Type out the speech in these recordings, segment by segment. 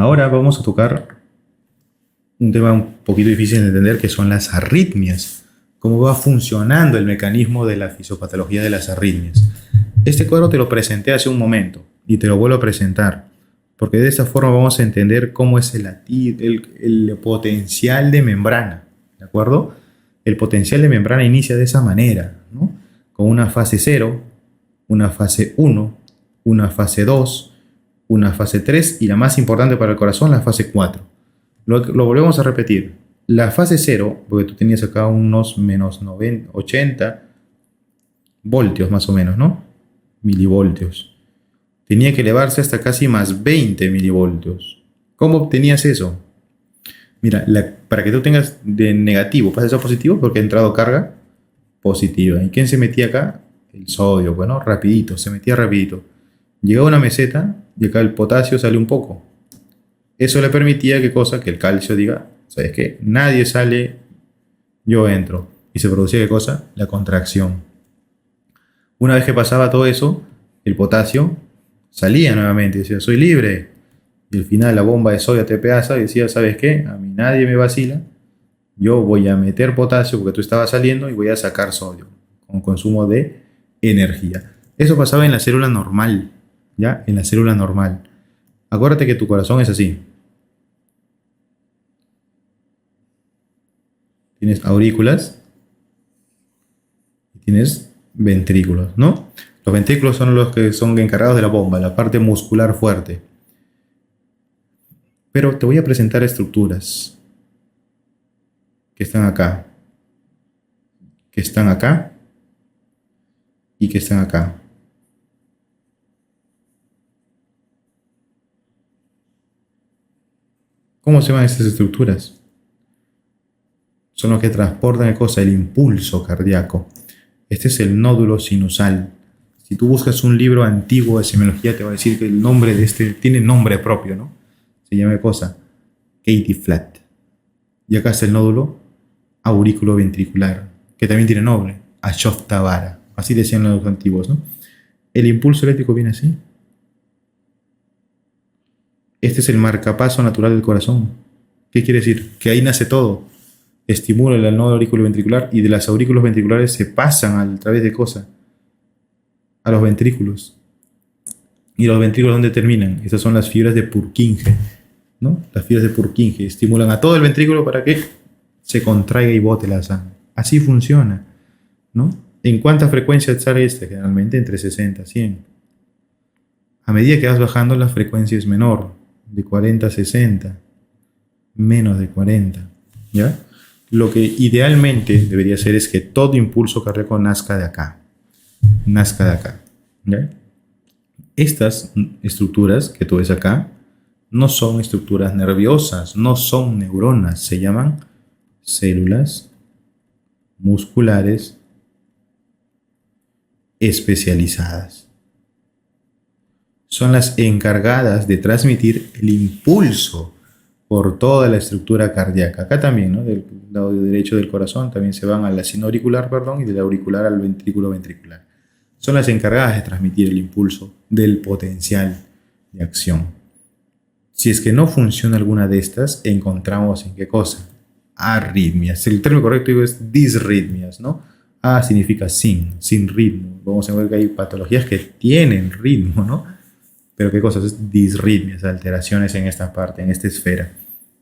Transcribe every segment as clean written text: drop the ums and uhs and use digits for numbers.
Ahora vamos a tocar un tema un poquito difícil de entender, que son las arritmias. Cómo va funcionando el mecanismo de la fisiopatología de las arritmias. Este cuadro te lo presenté hace un momento y te lo vuelvo a presentar, porque de esta forma vamos a entender cómo es el potencial de membrana, ¿de acuerdo? El potencial de membrana inicia de esa manera, ¿no? Con una fase 0, una fase 1, una fase 2, una fase 3 y la más importante para el corazón, la fase 4. Lo volvemos a repetir. La fase 0, porque tú tenías acá unos menos 90, 80 voltios más o menos, ¿no? Milivoltios. Tenía que elevarse hasta casi más 20 milivoltios. ¿Cómo obtenías eso? Mira, para que tú tengas de negativo, pases a positivo, porque ha entrado carga positiva. ¿Y quién se metía acá? El sodio, bueno, rapidito, se metía rapidito. Llegaba a una meseta y acá el potasio sale un poco. Eso le permitía, ¿qué cosa? Que el calcio diga, ¿sabes qué? Nadie sale, yo entro. Y se producía, ¿qué cosa? La contracción. Una vez que pasaba todo eso, el potasio salía nuevamente y decía, soy libre. Y al final la bomba de sodio TPasa y decía, ¿sabes qué? A mí nadie me vacila. Yo voy a meter potasio porque tú estabas saliendo y voy a sacar sodio con consumo de energía. Eso pasaba en la célula normal, ¿ya? En la célula normal. Acuérdate que tu corazón es así. Tienes aurículas y tienes ventrículos, ¿no? Los ventrículos son los que son encargados de la bomba, la parte muscular fuerte. Pero te voy a presentar estructuras que están acá, que están acá y que están acá. ¿Cómo se llaman estas estructuras? Son los que transportan el impulso cardíaco. Este es el nódulo sinusal. Si tú buscas un libro antiguo de semiología, te va a decir que el nombre de este tiene nombre propio, ¿no? Se llama Katie Flat. Y acá está el nódulo auriculoventricular, que también tiene nombre, Ashok-Tavara. Así decían los antiguos, ¿no? El impulso eléctrico viene así. Este es el marcapaso natural del corazón. ¿Qué quiere decir? Que ahí nace todo. Estimula el nódulo auriculoventricular y de las aurículos ventriculares se pasan a través de a los ventrículos. ¿Y los ventrículos dónde terminan? Estas son las fibras de Purkinje, ¿no? Las fibras de Purkinje estimulan a todo el ventrículo para que se contraiga y bote la sangre. Así funciona, ¿no? ¿En cuánta frecuencia sale este? Generalmente entre 60 a 100. A medida que vas bajando, la frecuencia es menor, de 40 a 60, menos de 40, ¿ya? Lo que idealmente debería ser es que todo impulso cardíaco nazca de acá, ¿ya? Estas estructuras que tú ves acá no son estructuras nerviosas, no son neuronas, se llaman células musculares especializadas. Son las encargadas de transmitir el impulso por toda la estructura cardíaca. Acá también, ¿no? Del lado derecho del corazón también se van a la sino auricular, y del auricular al ventrículo ventricular. Son las encargadas de transmitir el impulso del potencial de acción. Si es que no funciona alguna de estas, encontramos en qué cosa? Arritmias. El término correcto es disritmias, ¿no? A significa sin ritmo. Vamos a ver que hay patologías que tienen ritmo, ¿no? Pero qué cosas es disritmias, alteraciones en esta parte, en esta esfera.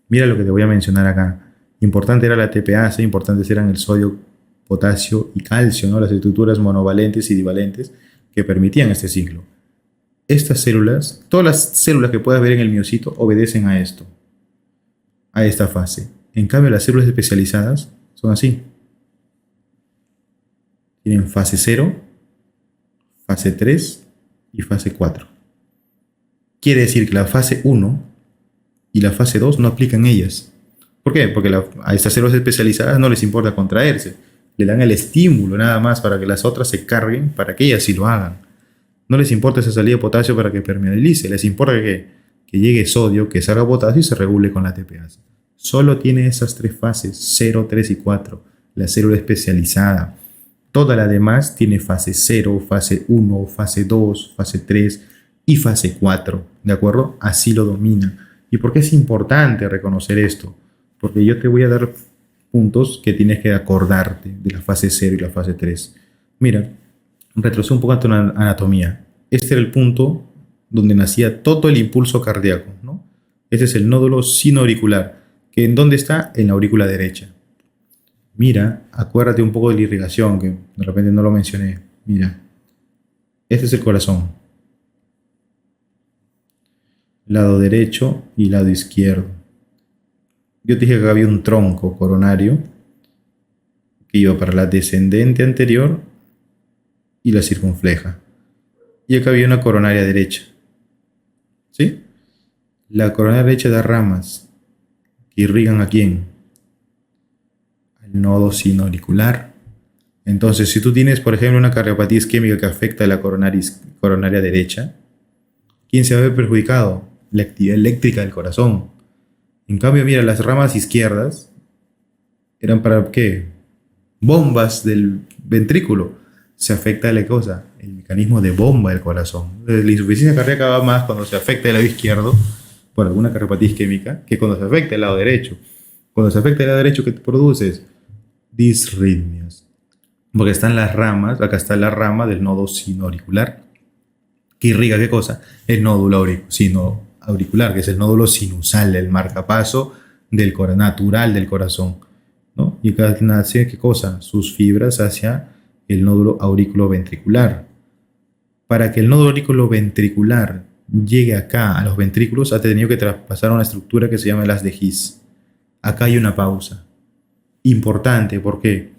Mira lo que te voy a mencionar acá. Importante era la TPasa, importantes eran el sodio, potasio y calcio, ¿no? Las estructuras monovalentes y divalentes que permitían este ciclo. Estas células, todas las células que puedas ver en el miocito obedecen a esto, a esta fase. En cambio, las células especializadas son así. Tienen fase 0, fase 3 y fase 4. Quiere decir que la fase 1 y la fase 2 no aplican ellas. ¿Por qué? Porque a estas células especializadas no les importa contraerse. Le dan el estímulo nada más para que las otras se carguen, para que ellas sí lo hagan. No les importa esa salida de potasio para que permeabilice. Les importa que llegue sodio, que salga potasio y se regule con la TPasa. Solo tiene esas tres fases, 0, 3 y 4. La célula especializada. Toda la demás tiene fase 0, fase 1, fase 2, fase 3 y fase 4. ¿De acuerdo? Así lo domina. ¿Y por qué es importante reconocer esto? Porque yo te voy a dar puntos que tienes que acordarte de la fase 0 y la fase 3. Mira, retrocedo un poco a tu anatomía. Este era el punto donde nacía todo el impulso cardíaco, ¿no? Este es el nódulo sinoauricular, que ¿en dónde está? En la aurícula derecha. Mira, acuérdate un poco de la irrigación, que de repente no lo mencioné. Mira, este es el corazón. Lado derecho y lado izquierdo. Yo te dije que había un tronco coronario que iba para la descendente anterior y la circunfleja. Y acá había una coronaria derecha. ¿Sí? La coronaria derecha da ramas que irrigan ¿a quién? Al nodo sinoauricular. Entonces, si tú tienes, por ejemplo, una cardiopatía isquémica que afecta a la coronaria derecha, ¿quién se va a ver perjudicado? La actividad eléctrica del corazón. En cambio, mira, las ramas izquierdas eran para ¿qué? Bombas del ventrículo. Se afecta la cosa, el mecanismo de bomba del corazón. La insuficiencia cardíaca va más cuando se afecta el lado izquierdo por alguna cardiopatía isquémica que cuando se afecta el lado derecho. Cuando se afecta el lado derecho, ¿qué te produces? Disritmias. Porque están las ramas, acá está la rama del nodo sinoauricular, que irriga ¿qué cosa? El nódulo sinoauricular, que es el nódulo sinusal, el marcapaso natural del corazón, ¿no? Y acá nace ¿qué cosa? Sus fibras hacia el nódulo auriculoventricular. Para que el nódulo auriculoventricular llegue acá a los ventrículos, ha tenido que traspasar una estructura que se llama el haz de His. Acá hay una pausa. Importante, ¿por qué?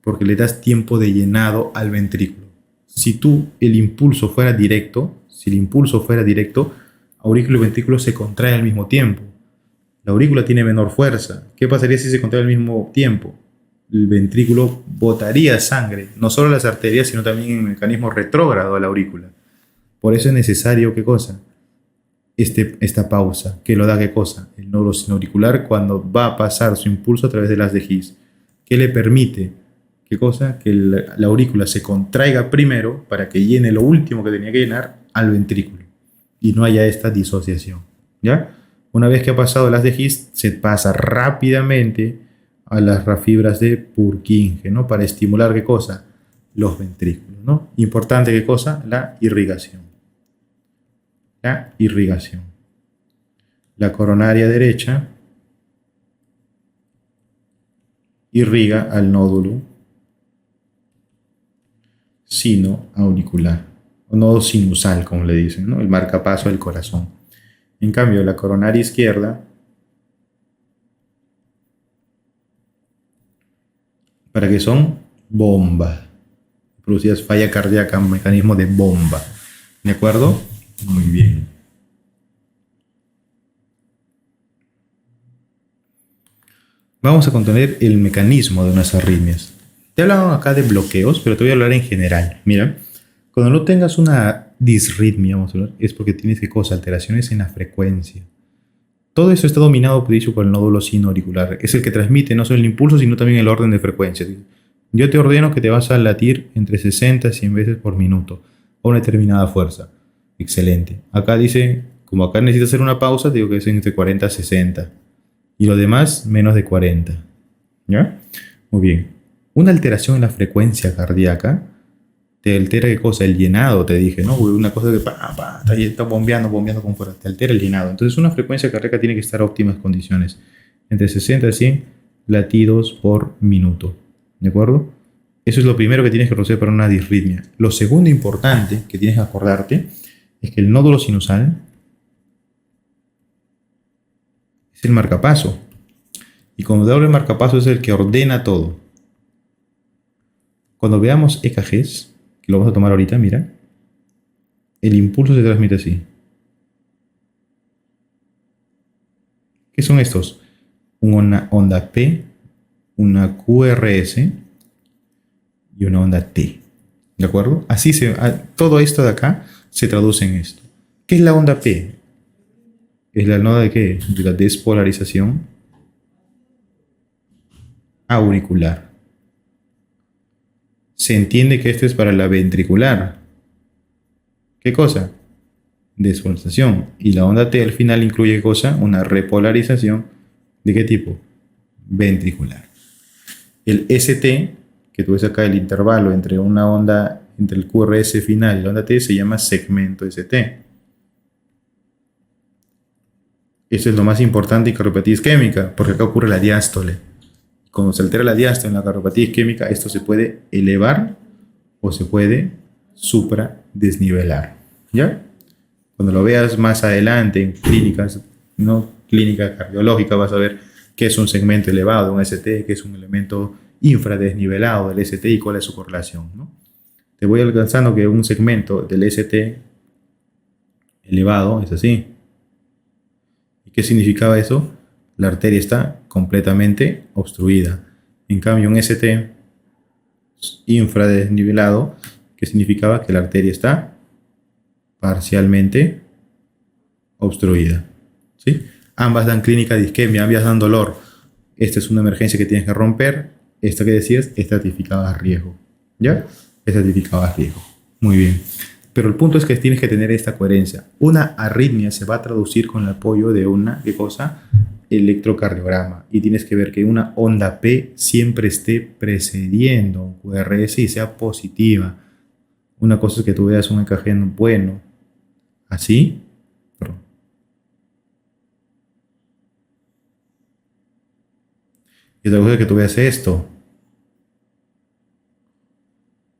Porque le das tiempo de llenado al ventrículo. Si el impulso fuera directo, aurículo y ventrículo se contrae al mismo tiempo. La aurícula tiene menor fuerza. ¿Qué pasaría si se contrae al mismo tiempo? El ventrículo botaría sangre, no solo a las arterias, sino también en el mecanismo retrógrado a la aurícula. Por eso es necesario, ¿qué cosa? Esta pausa, que lo da ¿qué cosa? El nódulo sinoauricular cuando va a pasar su impulso a través de las de His. ¿Qué le permite? ¿Qué cosa? Que la aurícula se contraiga primero para que llene lo último que tenía que llenar al ventrículo y no haya esta disociación, ¿ya? Una vez que ha pasado las de His, se pasa rápidamente a las fibras de Purkinje, ¿no? Para estimular ¿qué cosa? Los ventrículos, ¿no? Importante ¿qué cosa? La irrigación. La irrigación. La coronaria derecha irriga al nódulo sinoauricular, o nodo sinusal, como le dicen, ¿no? El marcapaso del corazón. En cambio, la coronaria izquierda, ¿para qué son? Bombas. Producidas falla cardíaca, un mecanismo de bomba. ¿De acuerdo? Muy bien. Vamos a contener el mecanismo de unas arritmias. Te he hablado acá de bloqueos, pero te voy a hablar en general. Mira, cuando no tengas una disritmia, vamos a hablar, es porque tienes ¿qué cosa? Alteraciones en la frecuencia. Todo eso está dominado, por el nódulo sinoauricular. Es el que transmite no solo el impulso, sino también el orden de frecuencia. Yo te ordeno que te vas a latir entre 60 y 100 veces por minuto a una determinada fuerza. Excelente. Acá dice, como acá necesitas hacer una pausa, te digo que es entre 40 a 60. Y lo demás, menos de 40. ¿Ya? Muy bien. Una alteración en la frecuencia cardíaca te altera ¿qué cosa? El llenado, te dije, ¿no? Una cosa que está bombeando con fuerza, te altera el llenado. Entonces una frecuencia cardíaca tiene que estar a óptimas condiciones. Entre 60 y 100 latidos por minuto. ¿De acuerdo? Eso es lo primero que tienes que conocer para una disritmia. Lo segundo importante que tienes que acordarte es que el nódulo sinusal es el marcapaso. Y cuando hablo de marcapaso es el que ordena todo. Cuando veamos EKGs, que lo vamos a tomar ahorita, mira, el impulso se transmite así. ¿Qué son estos? Una onda P, una QRS y una onda T. ¿De acuerdo? Así todo esto de acá se traduce en esto. ¿Qué es la onda P? ¿Es la onda de qué? De la despolarización auricular. Se entiende que esto es para la ventricular. ¿Qué cosa? Despolarización. Y la onda T al final incluye ¿qué cosa? Una repolarización. ¿De qué tipo? Ventricular. El ST, que tú ves acá el intervalo entre una onda, entre el QRS final y la onda T, se llama segmento ST. Eso es lo más importante en cardiopatía isquémica, porque acá ocurre la diástole. Cuando se altera la diástole en la cardiopatía isquémica, esto se puede elevar o se puede supradesnivelar. ¿Ya? Cuando lo veas más adelante en clínicas, no clínica cardiológica, vas a ver qué es un segmento elevado, un ST, qué es un elemento infradesnivelado del ST y cuál es su correlación, ¿no? Te voy alcanzando que un segmento del ST elevado es así. ¿Y qué significaba eso? La arteria está completamente obstruida. En cambio, un ST infradesnivelado, que significaba que la arteria está parcialmente obstruida. ¿Sí? Ambas dan clínica de isquemia, ambas dan dolor. Esta es una emergencia que tienes que romper. Esta que decías, estratificada a riesgo. ¿Ya? Estratificada a riesgo. Muy bien. Pero el punto es que tienes que tener esta coherencia. Una arritmia se va a traducir con el apoyo de una, ¿qué cosa? Electrocardiograma. Y tienes que ver que una onda P siempre esté precediendo un QRS y sea positiva. Una cosa es que tú veas un EKG bueno. Así. Perdón. Y otra cosa es que tú veas esto.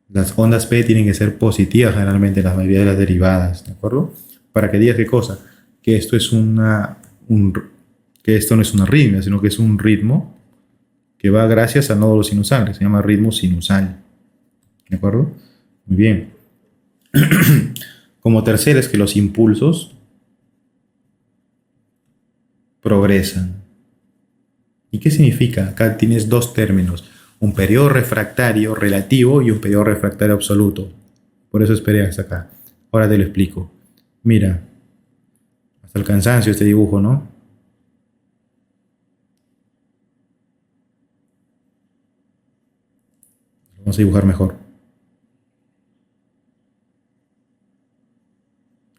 Las ondas P tienen que ser positivas generalmente en la mayoría de las derivadas, ¿de acuerdo? Para que digas qué cosa, que esto es que esto no es una arritmia, sino que es un ritmo que va gracias al nódulo sinusal, que se llama ritmo sinusal, ¿de acuerdo? Muy bien. Como tercero es que los impulsos progresan. ¿Y qué significa? Acá tienes dos términos. Un periodo refractario relativo y un periodo refractario absoluto. Por eso esperé hasta acá. Ahora te lo explico. Mira, hasta el cansancio este dibujo, ¿no? Vamos a dibujar mejor.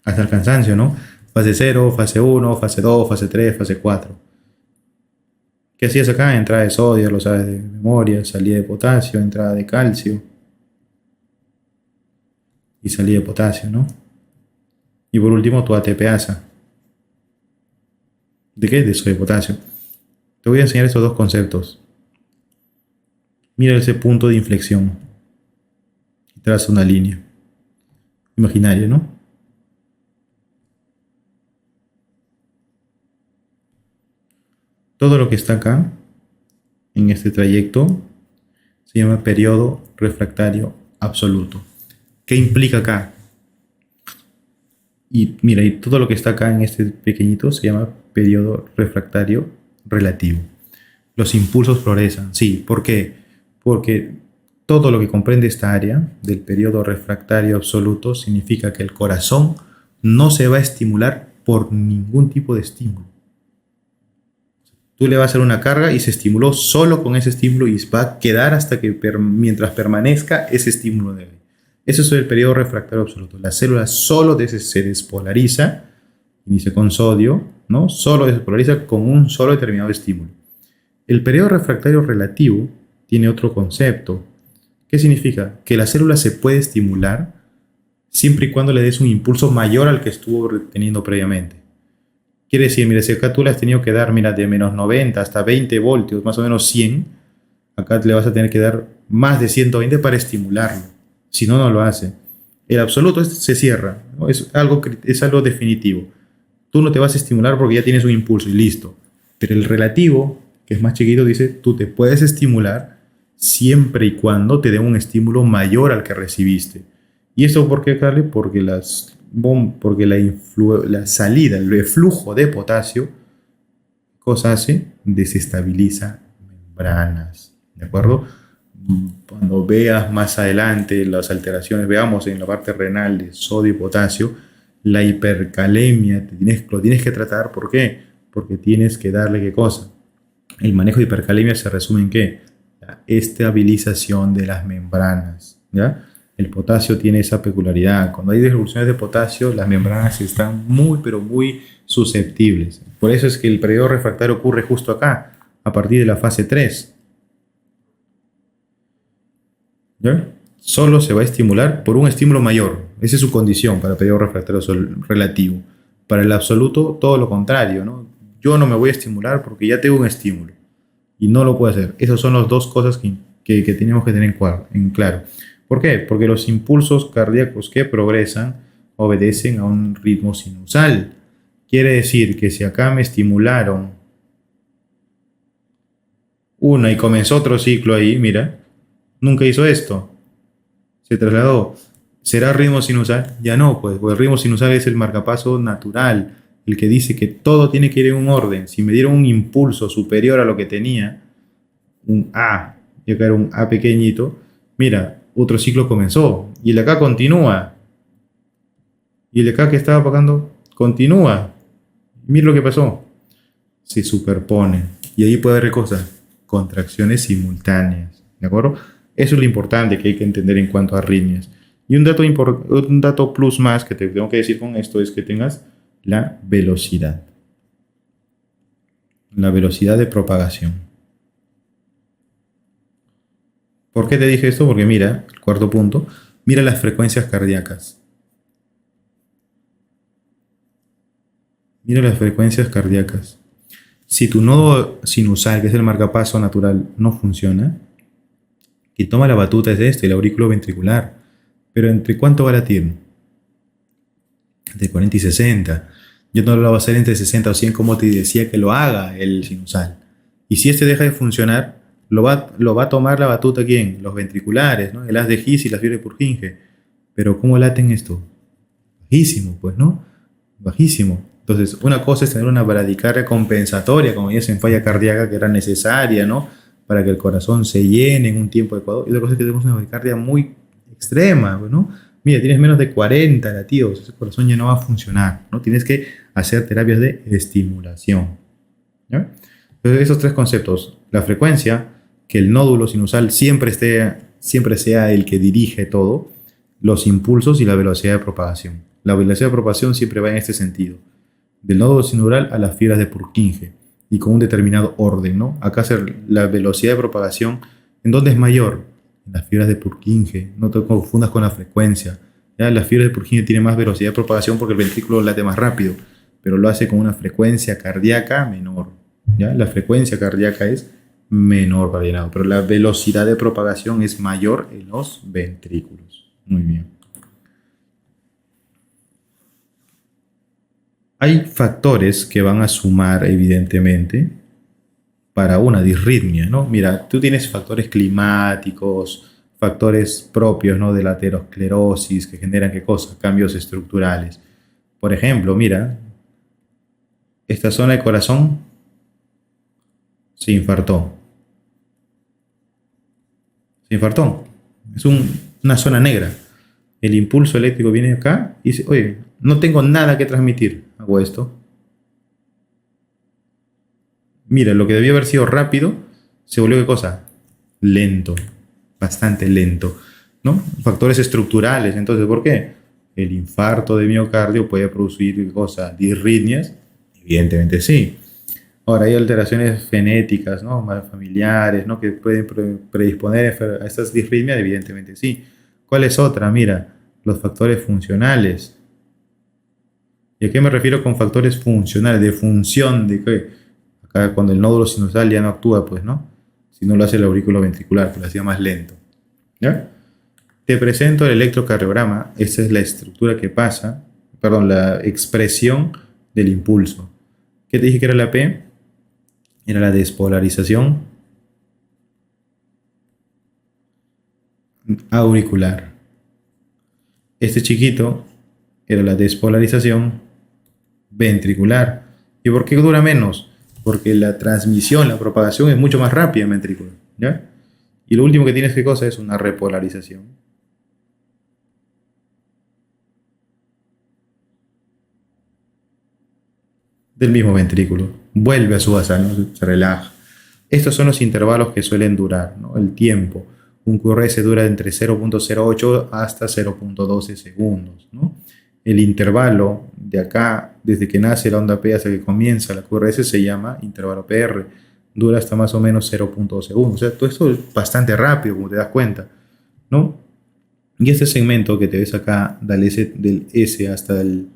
Hasta el cansancio, ¿no? Fase 0, fase 1, fase 2, fase 3, fase 4. ¿Qué hacías acá? Entrada de sodio, lo sabes de memoria, salida de potasio, entrada de calcio y salida de potasio, ¿no? Y por último tu ATPasa. ¿De qué? De sodio de potasio. Te voy a enseñar estos dos conceptos. Mira ese punto de inflexión. Y traza una línea imaginaria, ¿no? Todo lo que está acá, en este trayecto, se llama periodo refractario absoluto. ¿Qué implica acá? Y mira, y todo lo que está acá en este pequeñito se llama periodo refractario relativo. Los impulsos progresan, sí. ¿Por qué? Porque todo lo que comprende esta área del periodo refractario absoluto significa que el corazón no se va a estimular por ningún tipo de estímulo. Tú le vas a hacer una carga y se estimuló solo con ese estímulo y va a quedar hasta que mientras permanezca ese estímulo de él. Eso es el periodo refractario absoluto. La célula solo se despolariza, inicia con sodio, ¿no? Solo despolariza con un solo determinado estímulo. El periodo refractario relativo tiene otro concepto. ¿Qué significa? Que la célula se puede estimular siempre y cuando le des un impulso mayor al que estuvo teniendo previamente. Quiere decir, mira, si acá tú le has tenido que dar, mira, de menos 90 hasta 20 voltios, más o menos 100, acá le vas a tener que dar más de 120 para estimularlo. Si no, no lo hace. El absoluto se cierra, ¿no? Es algo definitivo. Tú no te vas a estimular porque ya tienes un impulso y listo. Pero el relativo, que es más chiquito, dice, tú te puedes estimular siempre y cuando te den un estímulo mayor al que recibiste. ¿Y esto por qué, Carly? Porque la salida, el flujo de potasio, cosa hace, desestabiliza membranas, ¿de acuerdo? Cuando veas más adelante las alteraciones, veamos en la parte renal de sodio y potasio, la hipercalemia lo tienes que tratar. ¿Por qué? Porque tienes que darle ¿qué cosa? El manejo de hipercalemia se resume en ¿qué? La estabilización de las membranas, ¿ya? El potasio tiene esa peculiaridad. Cuando hay disrupciones de potasio, las membranas están muy, pero muy susceptibles. Por eso es que el periodo refractario ocurre justo acá, a partir de la fase 3. ¿Ya? Solo se va a estimular por un estímulo mayor. Esa es su condición para el periodo refractario relativo. Para el absoluto, todo lo contrario, ¿no? Yo no me voy a estimular porque ya tengo un estímulo y no lo puedo hacer. Esas son las dos cosas que tenemos que tener en claro. ¿Por qué? Porque los impulsos cardíacos que progresan obedecen a un ritmo sinusal. Quiere decir que si acá me estimularon una y comenzó otro ciclo ahí, mira, nunca hizo esto, se trasladó. ¿Será ritmo sinusal? Ya no, pues, porque el ritmo sinusal es el marcapaso natural, el que dice que todo tiene que ir en un orden. Si me dieron un impulso superior a lo que tenía, un A, y acá era un A pequeñito, mira, otro ciclo comenzó, y el de acá continúa, y el de acá que estaba apagando, continúa. Mira lo que pasó, se superponen, y ahí puede haber cosas, contracciones simultáneas, ¿de acuerdo? Eso es lo importante que hay que entender en cuanto a arritmias. Y un dato plus más que te tengo que decir con esto es que tengas la velocidad. La velocidad de propagación. ¿Por qué te dije esto? Porque mira, el cuarto punto, mira las frecuencias cardíacas. Mira las frecuencias cardíacas. Si tu nodo sinusal, que es el marcapaso natural, no funciona, quien toma la batuta es este, el aurículo ventricular. Pero ¿entre cuánto va a latir? Entre 40 y 60. Yo no lo voy a hacer entre 60 o 100 como te decía que lo haga el sinusal. Y si este deja de funcionar, lo va a tomar la batuta ¿quién? Los ventriculares, ¿no? El haz de His y la fiebre de Purkinje. Pero ¿cómo laten esto? Bajísimo, pues, ¿no? Bajísimo. Entonces, una cosa es tener una bradicardia compensatoria, como ya en falla cardíaca, que era necesaria, ¿no? Para que el corazón se llene en un tiempo adecuado. Y otra cosa es que tenemos una bradicardia muy extrema, ¿no? Mira, tienes menos de 40 latidos, ese corazón ya no va a funcionar, ¿no? Tienes que hacer terapias de estimulación, ¿ya? Entonces, esos tres conceptos, la frecuencia, que el nódulo sinusal siempre sea el que dirige todo, los impulsos y la velocidad de propagación. La velocidad de propagación siempre va en este sentido, del nódulo sinusal a las fibras de Purkinje y con un determinado orden, ¿no? Acá la velocidad de propagación, ¿en dónde es mayor? En las fibras de Purkinje, no te confundas con la frecuencia. ¿Ya? Las fibras de Purkinje tienen más velocidad de propagación porque el ventrículo late más rápido, pero lo hace con una frecuencia cardíaca menor. ¿Ya? La frecuencia cardíaca es menor para el llenado, pero la velocidad de propagación es mayor en los ventrículos. Muy bien. Hay factores que van a sumar, evidentemente, para una disritmia, ¿no? Mira, tú tienes factores climáticos, factores propios, ¿no? De la aterosclerosis que generan, ¿qué cosa? Cambios estructurales. Por ejemplo, mira, esta zona del corazón se infartó. Se infartó. Es una zona negra. El impulso eléctrico viene acá y dice, oye, no tengo nada que transmitir. Hago esto. Mira, lo que debió haber sido rápido, se volvió ¿qué cosa? Lento. Bastante lento, ¿no? Factores estructurales. Entonces, ¿por qué? El infarto de miocardio puede producir, ¿qué cosa? ¿Disritmias? Evidentemente sí. Ahora, hay alteraciones genéticas, ¿no? Familiares, ¿no? Que pueden predisponer a estas disritmias, evidentemente sí. ¿Cuál es otra? Mira, los factores funcionales. ¿Y a qué me refiero con factores funcionales? De función, de qué. Acá cuando el nódulo sinusal ya no actúa, pues, ¿no? Si no lo hace el aurículo ventricular, que lo hacía más lento. ¿Ya? Te presento el electrocardiograma. Esta es la estructura que pasa, perdón, la expresión del impulso. ¿Qué te dije que era la P? Era la despolarización auricular. Este chiquito era la despolarización ventricular. ¿Y por qué dura menos? Porque la transmisión, la propagación es mucho más rápida en ventrículo, ¿ya? Y lo último que tienes, ¿qué cosa? Es una repolarización. Del mismo ventrículo. Vuelve a su base, ¿no? Se relaja. Estos son los intervalos que suelen durar, ¿no? El tiempo. Un QRS dura entre 0.08 hasta 0.12 segundos, ¿no? El intervalo de acá, desde que nace la onda P hasta que comienza la QRS, se llama intervalo PR. Dura hasta más o menos 0.2 segundos. O sea, todo esto es bastante rápido, como te das cuenta, ¿no? Y este segmento que te ves acá, del S hasta del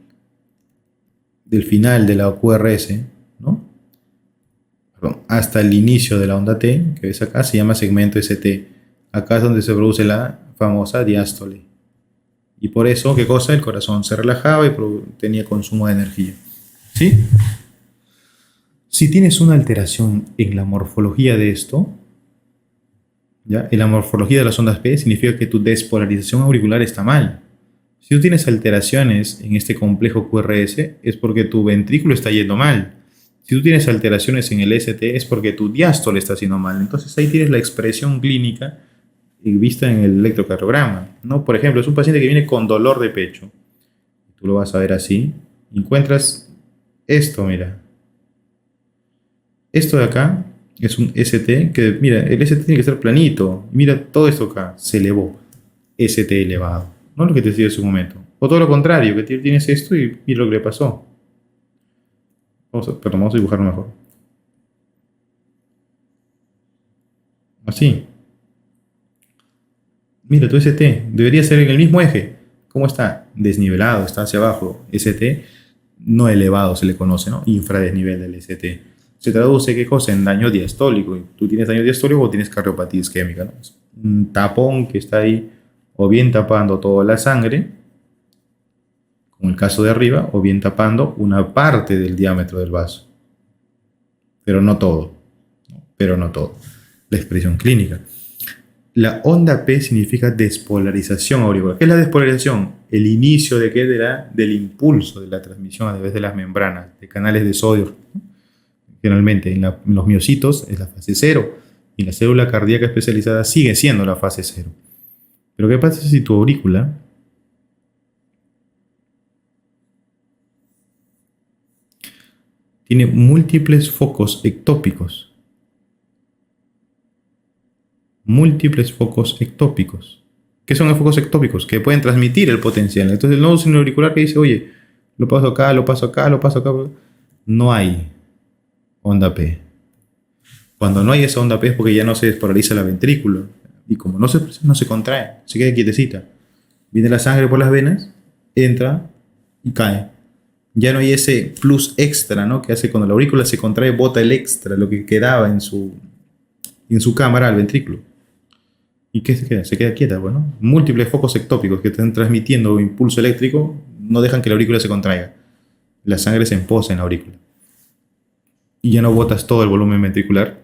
final de la QRS, ¿no? Perdón, hasta el inicio de la onda T, que ves acá, se llama segmento ST. Acá es donde se produce la famosa diástole. Y por eso, ¿qué cosa? El corazón se relajaba y tenía consumo de energía. ¿Sí? Si tienes una alteración en la morfología de esto, ¿ya? En la morfología de las ondas P significa que tu despolarización auricular está mal. Si tú tienes alteraciones en este complejo QRS, es porque tu ventrículo está yendo mal. Si tú tienes alteraciones en el ST, es porque tu diástole está haciendo mal. Entonces ahí tienes la expresión clínica vista en el electrocardiograma, ¿no? Por ejemplo, es un paciente que viene con dolor de pecho. Tú lo vas a ver así. Encuentras esto, mira. Esto de acá es un ST que, mira, el ST tiene que estar planito. Mira, todo esto acá se elevó. ST elevado. No lo que te decía en su momento. O todo lo contrario, que tienes esto y mira lo que le pasó. Vamos a dibujarlo mejor. Así. Mira, tu ST debería ser en el mismo eje. ¿Cómo está? Desnivelado, está hacia abajo. ST no elevado se le conoce, ¿no? Infradesnivel del ST. Se traduce, ¿qué cosa? En daño diastólico. Tú tienes daño diastólico o tienes cardiopatía isquémica, ¿no? Es un tapón que está ahí o bien tapando toda la sangre, como el caso de arriba, o bien tapando una parte del diámetro del vaso. Pero no todo. Pero no todo. La expresión clínica. La onda P significa despolarización auricular. ¿Qué es la despolarización? El inicio de qué? Del impulso de la transmisión a través de las membranas, de canales de sodio. Generalmente en los miocitos es la fase 0 y la célula cardíaca especializada sigue siendo la fase 0. Pero ¿qué pasa si tu aurícula tiene múltiples focos ectópicos? Múltiples focos ectópicos. ¿Qué son los focos ectópicos? Que pueden transmitir el potencial. Entonces el nodo sinoauricular que dice, oye, lo paso acá, lo paso acá, lo paso acá. No hay onda P. Cuando no hay esa onda P es porque ya no se despolariza la ventrícula. Y como no se contrae, se queda quietecita. Viene la sangre por las venas, entra y cae. Ya no hay ese plus extra, ¿no? Que hace cuando la aurícula se contrae, bota el extra, lo que quedaba en su cámara al ventrículo. ¿Y qué se queda? Se queda quieta, bueno. Múltiples focos ectópicos que están transmitiendo impulso eléctrico no dejan que la aurícula se contraiga. La sangre se empoza en la aurícula. Y ya no botas todo el volumen ventricular.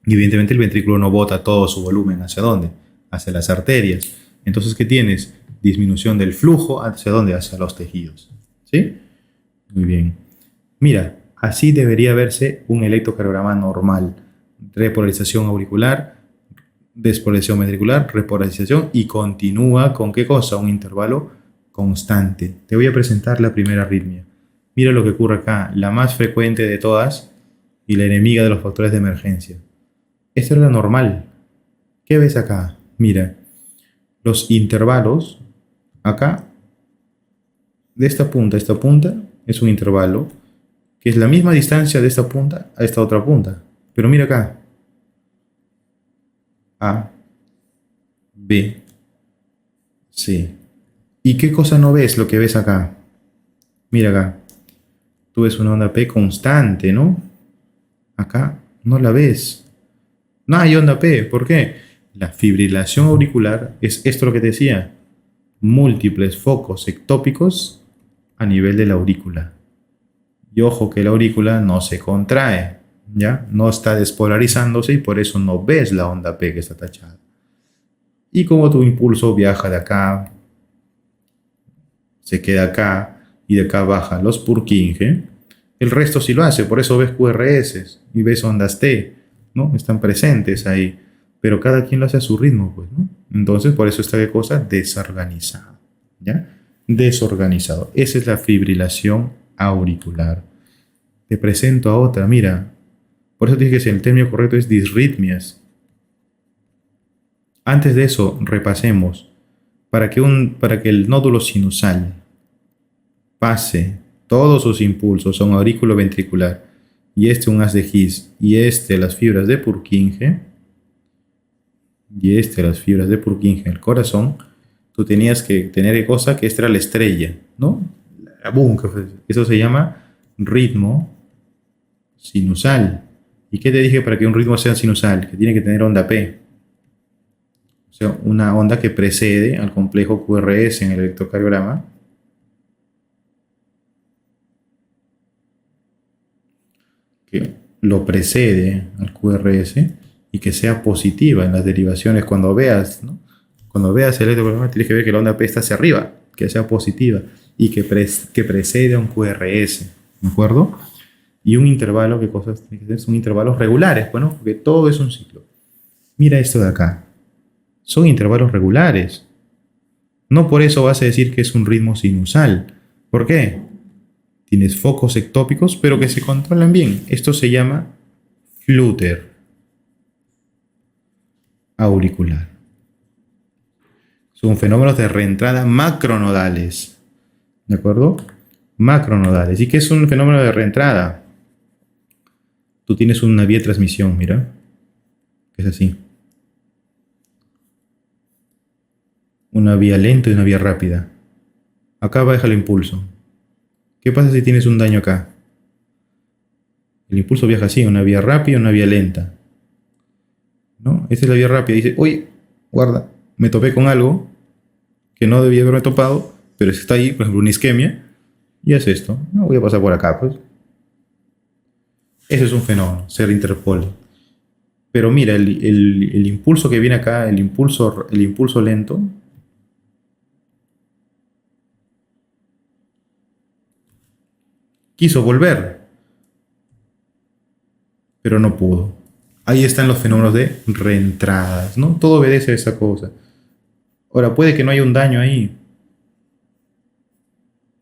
Y evidentemente el ventrículo no bota todo su volumen. ¿Hacia dónde? Hacia las arterias. Entonces, ¿qué tienes? Disminución del flujo. ¿Hacia dónde? Hacia los tejidos. ¿Sí? Muy bien. Mira, así debería verse un electrocardiograma normal. Repolarización auricular, despolarización ventricular, repolarización y continúa con ¿qué cosa? Un intervalo constante. Te voy a presentar la primera arritmia. Mira lo que ocurre acá, la más frecuente de todas y la enemiga de los factores de emergencia. Esta es la normal. ¿Qué ves acá? Mira, los intervalos acá, de esta punta a esta punta, es un intervalo que es la misma distancia de esta punta a esta otra punta. Pero mira acá. A, B, C. ¿Y qué cosa no ves lo que ves acá? Mira acá. Tú ves una onda P constante, ¿no? Acá no la ves. No hay onda P. ¿Por qué? La fibrilación auricular es esto lo que te decía. Múltiples focos ectópicos a nivel de la aurícula. Y ojo que la aurícula no se contrae, ¿ya? No está despolarizándose y por eso no ves la onda P que está tachada. Y como tu impulso viaja de acá, se queda acá y de acá baja los Purkinje, el resto sí lo hace, por eso ves QRS y ves ondas T, ¿no? Están presentes ahí, pero cada quien lo hace a su ritmo, pues, ¿no? Entonces, por eso está ¿qué cosa? Desorganizado, ¿ya? Desorganizado. Esa es la fibrilación auricular. Te presento a otra, mira. Por eso dije que el término correcto es disritmias. Antes de eso, repasemos. Para que el nódulo sinusal pase todos sus impulsos a un aurículo ventricular y un haz de His y las fibras de Purkinje el corazón, tú tenías que tener en cosa que esta era la estrella, ¿no? ¡Bum! Eso se llama ritmo sinusal. ¿Y qué te dije para que un ritmo sea sinusal? Que tiene que tener onda P. O sea, una onda que precede al complejo QRS en el electrocardiograma. Que lo precede al QRS y que sea positiva en las derivaciones cuando veas, ¿no? Cuando veas el electrocardiograma tienes que ver que la onda P está hacia arriba, que sea positiva y que precede a un QRS, ¿de acuerdo? Y un intervalo, ¿qué cosas tiene que ser? Son intervalos regulares, bueno, porque todo es un ciclo. Mira esto de acá. Son intervalos regulares. No por eso vas a decir que es un ritmo sinusal. ¿Por qué? Tienes focos ectópicos, pero que se controlan bien. Esto se llama flutter auricular. Son fenómenos de reentrada macronodales. ¿De acuerdo? Macronodales. ¿Y qué es un fenómeno de reentrada? Tú tienes una vía de transmisión, mira. Que es así. Una vía lenta y una vía rápida. Acá baja el impulso. ¿Qué pasa si tienes un daño acá? El impulso viaja así, una vía rápida y una vía lenta. ¿No? Esta es la vía rápida. Dice, oye, guarda, me topé con algo que no debía haberme topado, pero está ahí, por ejemplo, una isquemia, y es esto. No voy a pasar por acá, pues. Ese es un fenómeno, ser interpol. Pero mira, el impulso que viene acá, el impulso lento, quiso volver, pero no pudo. Ahí están los fenómenos de reentradas, ¿no? Todo obedece a esa cosa. Ahora, puede que no haya un daño ahí.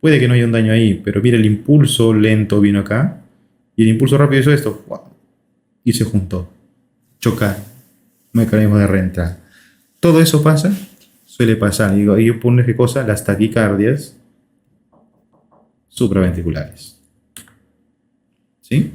Puede que no haya un daño ahí, pero mira, el impulso lento vino acá y el impulso rápido hizo esto. Y se juntó. Chocar. Mecanismo de reentrada. Todo eso pasa, suele pasar. Y ahí pones qué cosa, las taquicardias supraventriculares. ¿Sí?